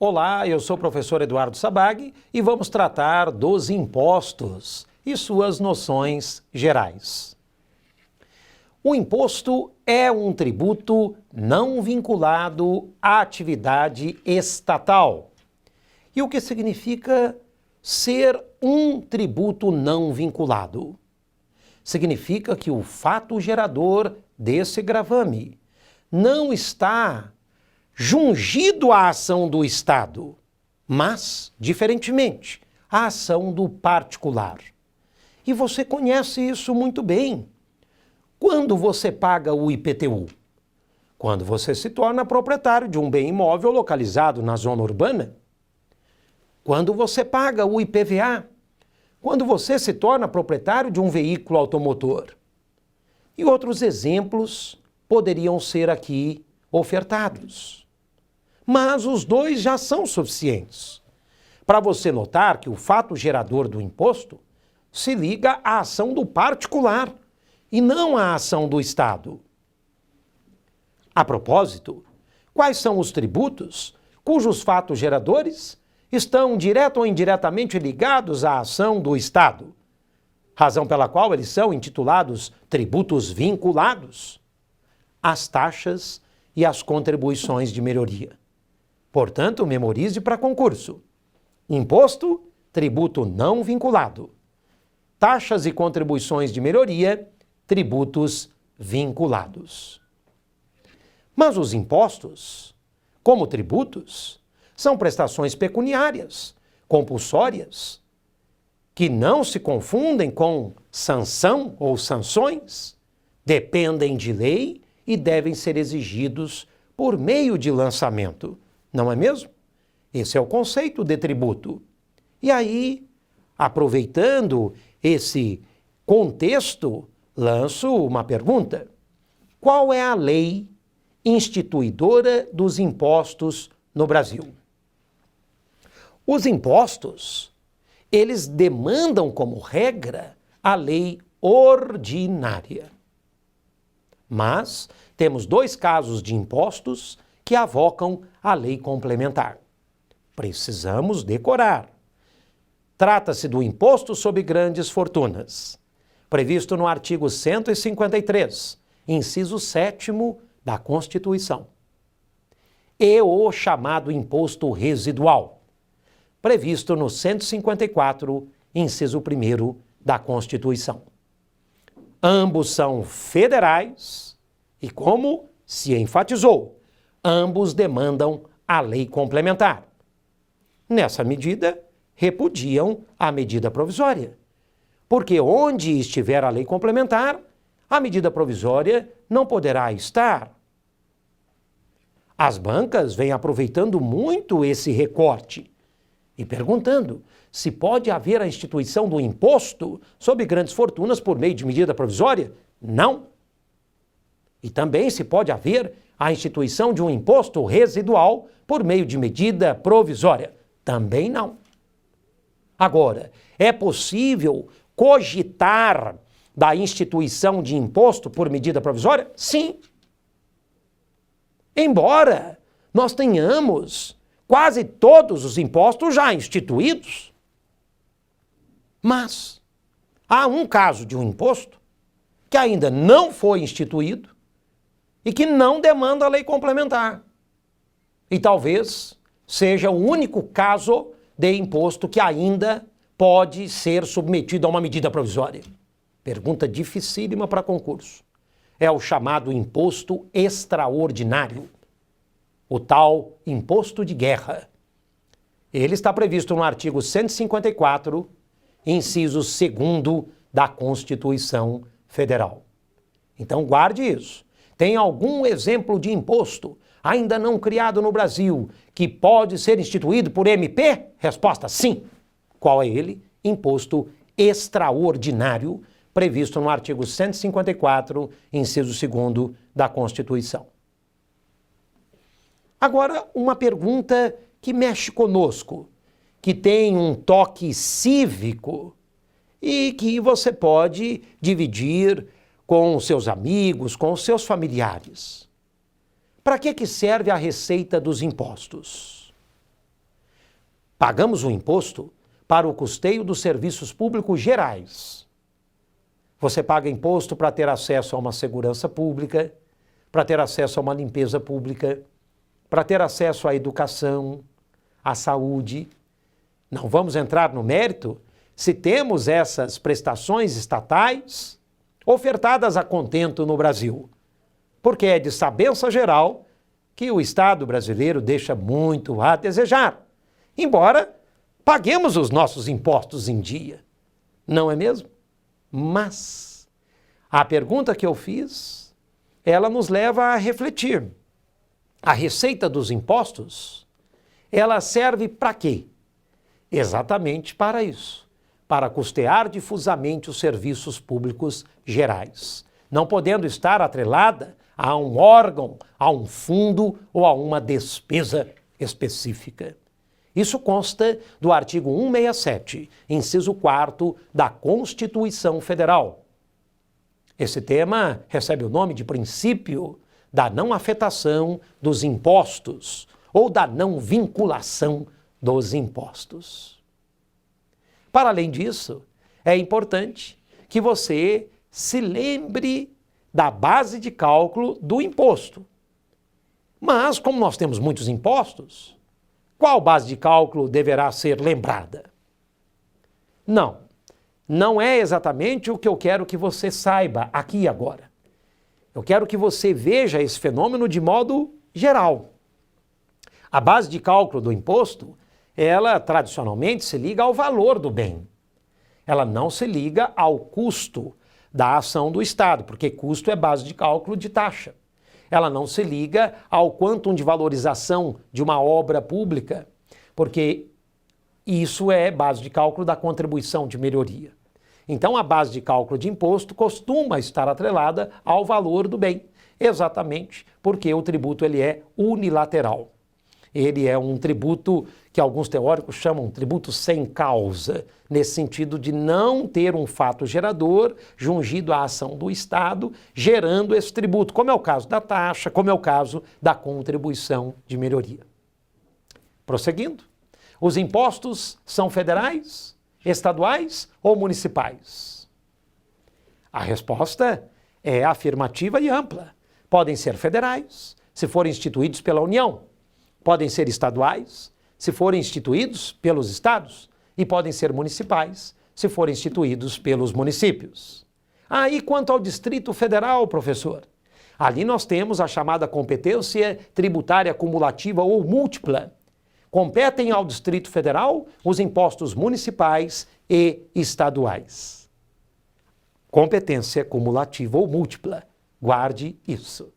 Olá, eu sou o professor Eduardo Sabag e vamos tratar dos impostos e suas noções gerais. O imposto é um tributo não vinculado à atividade estatal. E o que significa ser um tributo não vinculado? Significa que o fato gerador desse gravame não está jungido à ação do Estado, mas, diferentemente, à ação do particular. E você conhece isso muito bem. Quando você paga o IPTU? Quando você se torna proprietário de um bem imóvel localizado na zona urbana? Quando você paga o IPVA? Quando você se torna proprietário de um veículo automotor? E outros exemplos poderiam ser aqui ofertados. Mas os dois já são suficientes para você notar que o fato gerador do imposto se liga à ação do particular e não à ação do Estado. A propósito, quais são os tributos cujos fatos geradores estão direto ou indiretamente ligados à ação do Estado, razão pela qual eles são intitulados tributos vinculados? As taxas e as contribuições de melhoria. Portanto, memorize para concurso. Imposto, tributo não vinculado. Taxas e contribuições de melhoria, tributos vinculados. Mas os impostos, como tributos, são prestações pecuniárias, compulsórias, que não se confundem com sanção ou sanções, dependem de lei e devem ser exigidos por meio de lançamento. Não é mesmo? Esse é o conceito de tributo. E aí, aproveitando esse contexto, lanço uma pergunta. Qual é a lei instituidora dos impostos no Brasil? Os impostos, eles demandam como regra a lei ordinária. Mas temos dois casos de impostos que avocam a lei complementar. Precisamos decorar. Trata-se do imposto sobre grandes fortunas, previsto no artigo 153, inciso 7º da Constituição. E o chamado imposto residual, previsto no 154, inciso 1º da Constituição. Ambos são federais e, como se enfatizou, ambos demandam a lei complementar. Nessa medida, repudiam a medida provisória, porque onde estiver a lei complementar, a medida provisória não poderá estar. As bancas vêm aproveitando muito esse recorte e perguntando se pode haver a instituição do imposto sobre grandes fortunas por meio de medida provisória? Não. E também se pode haver a instituição de um imposto residual por meio de medida provisória? Também não. Agora, é possível cogitar da instituição de imposto por medida provisória? Sim. Embora nós tenhamos quase todos os impostos já instituídos. Mas há um caso de um imposto que ainda não foi instituído e que não demanda a lei complementar. E talvez seja o único caso de imposto que ainda pode ser submetido a uma medida provisória. Pergunta dificílima para concurso. É o chamado imposto extraordinário, o tal imposto de guerra. Ele está previsto no artigo 154, inciso 2º da Constituição Federal. Então guarde isso. Tem algum exemplo de imposto ainda não criado no Brasil que pode ser instituído por MP? Resposta: sim. Qual é ele? Imposto extraordinário, previsto no artigo 154, inciso 2º da Constituição. Agora, uma pergunta que mexe conosco, que tem um toque cívico e que você pode dividir com os seus amigos, com os seus familiares. Para que serve a receita dos impostos? Pagamos o imposto para o custeio dos serviços públicos gerais. Você paga imposto para ter acesso a uma segurança pública, para ter acesso a uma limpeza pública, para ter acesso à educação, à saúde. Não vamos entrar no mérito se temos essas prestações estatais ofertadas a contento no Brasil, porque é de sabença geral que o Estado brasileiro deixa muito a desejar, embora paguemos os nossos impostos em dia, não é mesmo? Mas a pergunta que eu fiz, ela nos leva a refletir. A receita dos impostos, ela serve para quê? Exatamente para isso, para custear difusamente os serviços públicos gerais, não podendo estar atrelada a um órgão, a um fundo ou a uma despesa específica. Isso consta do artigo 167, inciso 4º da Constituição Federal. Esse tema recebe o nome de princípio da não afetação dos impostos ou da não vinculação dos impostos. Para além disso, é importante que você se lembre da base de cálculo do imposto. Mas, como nós temos muitos impostos, qual base de cálculo deverá ser lembrada? Não é exatamente o que eu quero que você saiba aqui e agora. Eu quero que você veja esse fenômeno de modo geral. A base de cálculo do imposto, ela tradicionalmente se liga ao valor do bem. Ela não se liga ao custo da ação do Estado, porque custo é base de cálculo de taxa. Ela não se liga ao quantum de valorização de uma obra pública, porque isso é base de cálculo da contribuição de melhoria. Então, a base de cálculo de imposto costuma estar atrelada ao valor do bem, exatamente porque o tributo ele é unilateral. Ele é um tributo que alguns teóricos chamam tributo sem causa, nesse sentido de não ter um fato gerador jungido à ação do Estado, gerando esse tributo, como é o caso da taxa, como é o caso da contribuição de melhoria. Prosseguindo, os impostos são federais, estaduais ou municipais? A resposta é afirmativa e ampla. Podem ser federais, se forem instituídos pela União. Podem ser estaduais, se forem instituídos pelos estados. E podem ser municipais, se forem instituídos pelos municípios. E quanto ao Distrito Federal, professor? Ali nós temos a chamada competência tributária cumulativa ou múltipla. Competem ao Distrito Federal os impostos municipais e estaduais. Competência cumulativa ou múltipla. Guarde isso.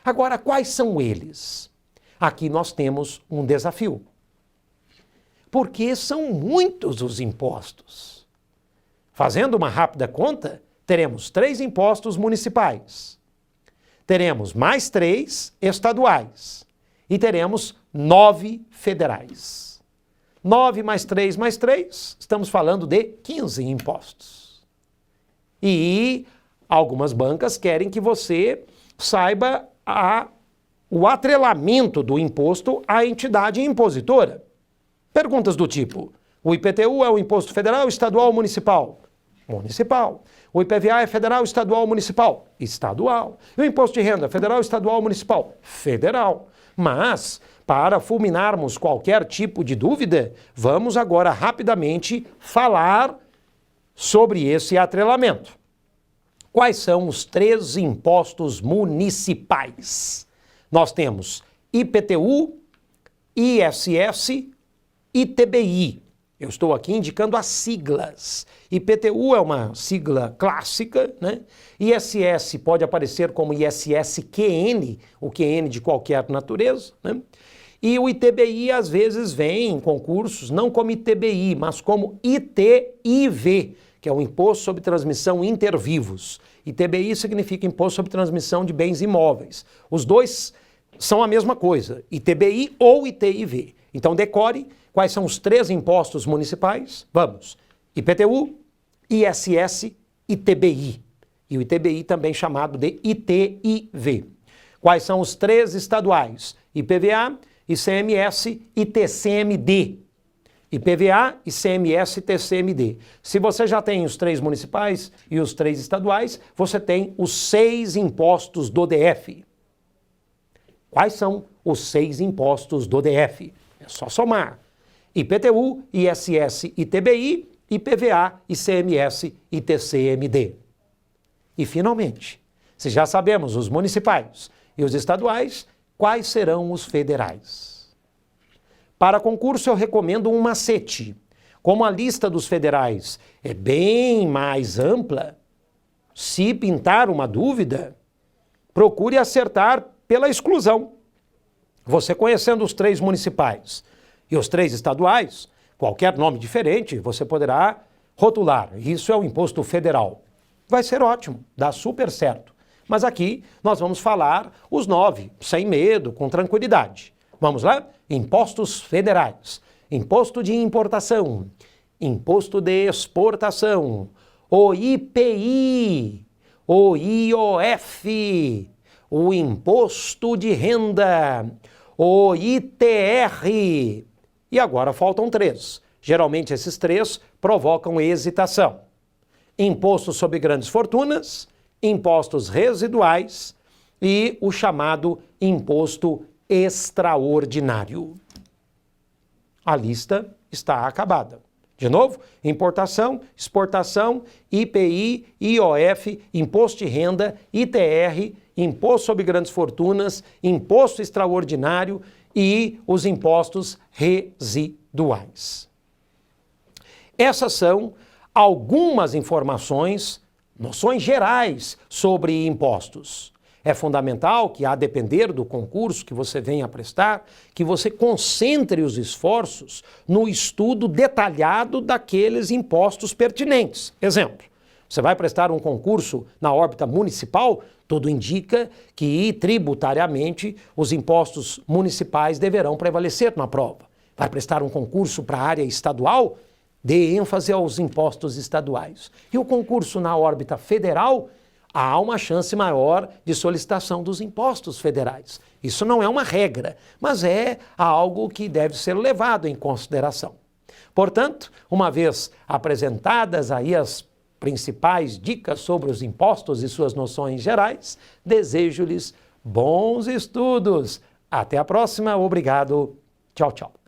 Agora, quais são eles? Aqui nós temos um desafio. Porque são muitos os impostos. Fazendo uma rápida conta, teremos 3 impostos municipais. Teremos mais 3 estaduais. E teremos 9 federais. 9 mais 3 mais 3, estamos falando de 15 impostos. E algumas bancas querem que você saiba o atrelamento do imposto à entidade impositora. Perguntas do tipo, o IPTU é o imposto federal, estadual ou municipal? Municipal. O IPVA é federal, estadual ou municipal? Estadual. E o imposto de renda, federal, estadual ou municipal? Federal. Mas, para fulminarmos qualquer tipo de dúvida, vamos agora rapidamente falar sobre esse atrelamento. Quais são os 3 impostos municipais? Nós temos IPTU, ISS, ITBI. Eu estou aqui indicando as siglas. IPTU é uma sigla clássica, né? ISS pode aparecer como ISS-QN, o QN de qualquer natureza, né? E o ITBI às vezes vem em concursos não como ITBI, mas como ITIV, que é o Imposto sobre Transmissão Intervivos. ITBI significa Imposto sobre Transmissão de Bens Imóveis. Os dois são a mesma coisa, ITBI ou ITIV. Então decore quais são os 3 impostos municipais. Vamos, IPTU, ISS, ITBI. E o ITBI também chamado de ITIV. Quais são os 3 estaduais? IPVA, ICMS e TCMD. IPVA, ICMS e TCMD. Se você já tem os 3 municipais e os 3 estaduais, você tem os 6 impostos do DF. Quais são os 6 impostos do DF? É só somar. IPTU, ISS, ITBI, IPVA, ICMS e TCMD. E, finalmente, se já sabemos os municipais e os estaduais, quais serão os federais? Para concurso, eu recomendo um macete. Como a lista dos federais é bem mais ampla, se pintar uma dúvida, procure acertar pela exclusão. Você conhecendo os 3 municipais e os 3 estaduais, qualquer nome diferente, você poderá rotular. Isso é o imposto federal. Vai ser ótimo, dá super certo. Mas aqui nós vamos falar os 9, sem medo, com tranquilidade. Vamos lá? Impostos federais. Imposto de importação, imposto de exportação, o IPI, o IOF, o imposto de renda, o ITR. E agora faltam 3. Geralmente esses 3 provocam hesitação. Imposto sobre grandes fortunas, impostos residuais e o chamado imposto extraordinário. A lista está acabada. De novo, importação, exportação, IPI, IOF, imposto de renda, ITR, imposto sobre grandes fortunas, imposto extraordinário e os impostos residuais. Essas são algumas informações, noções gerais sobre impostos. É fundamental que, a depender do concurso que você venha a prestar, que você concentre os esforços no estudo detalhado daqueles impostos pertinentes. Exemplo, você vai prestar um concurso na órbita municipal, tudo indica que, tributariamente, os impostos municipais deverão prevalecer na prova. Vai prestar um concurso para a área estadual, dê ênfase aos impostos estaduais. E o concurso na órbita federal, há uma chance maior de solicitação dos impostos federais. Isso não é uma regra, mas é algo que deve ser levado em consideração. Portanto, uma vez apresentadas aí as principais dicas sobre os impostos e suas noções gerais, desejo-lhes bons estudos. Até a próxima. Obrigado. Tchau, tchau.